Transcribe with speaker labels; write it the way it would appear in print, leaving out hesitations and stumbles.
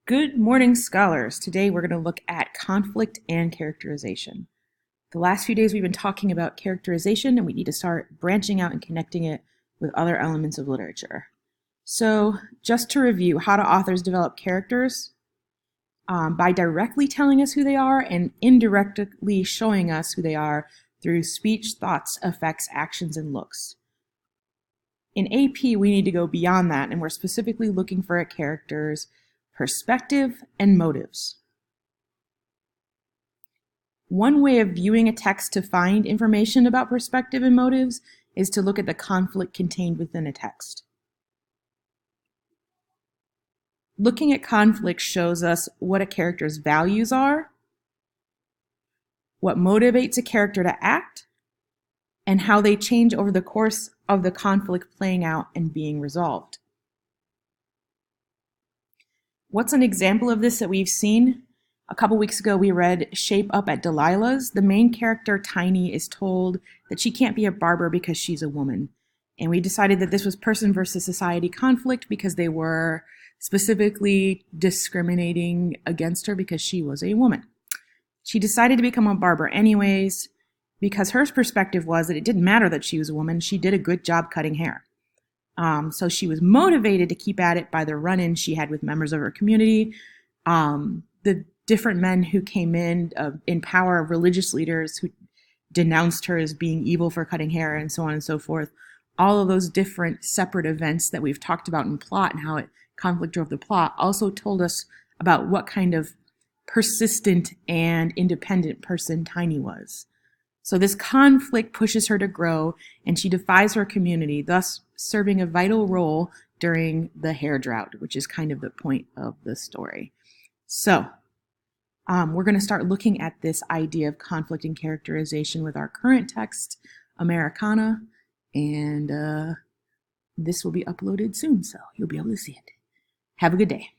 Speaker 1: Good morning, scholars. Today we're going to look at conflict and characterization. The last few days we've been talking about characterization, and we need to start branching out and connecting it with other elements of literature. So, just to review, how do authors develop characters? By directly telling us who they are and indirectly showing us who they are through speech, thoughts, effects, actions, and looks. In AP, we need to go beyond that, and we're specifically looking for a character's perspective and motives. One way of viewing a text to find information about perspective and motives is to look at the conflict contained within a text. Looking at conflict shows us what a character's values are, what motivates a character to act, and how they change over the course of the conflict playing out and being resolved. What's an example of this that we've seen? A couple weeks ago, we read Shape Up at Delilah's. The main character, Tiny, is told that she can't be a barber because she's a woman. And we decided that this was person versus society conflict because they were specifically discriminating against her because she was a woman. She decided to become a barber anyways because her perspective was that it didn't matter that she was a woman. She did a good job cutting hair. So she was motivated to keep at it by the run-ins she had with members of her community, the different men who came in power, religious leaders who denounced her as being evil for cutting hair, and so on and so forth. All of those different separate events that we've talked about in plot and how conflict drove the plot also told us about what kind of persistent and independent person Tiny was. So this conflict pushes her to grow, and she defies her community, thus serving a vital role during the hair drought, which is kind of the point of the story. So we're going to start looking at this idea of conflict and characterization with our current text, Americana, and this will be uploaded soon, so you'll be able to see it. Have a good day.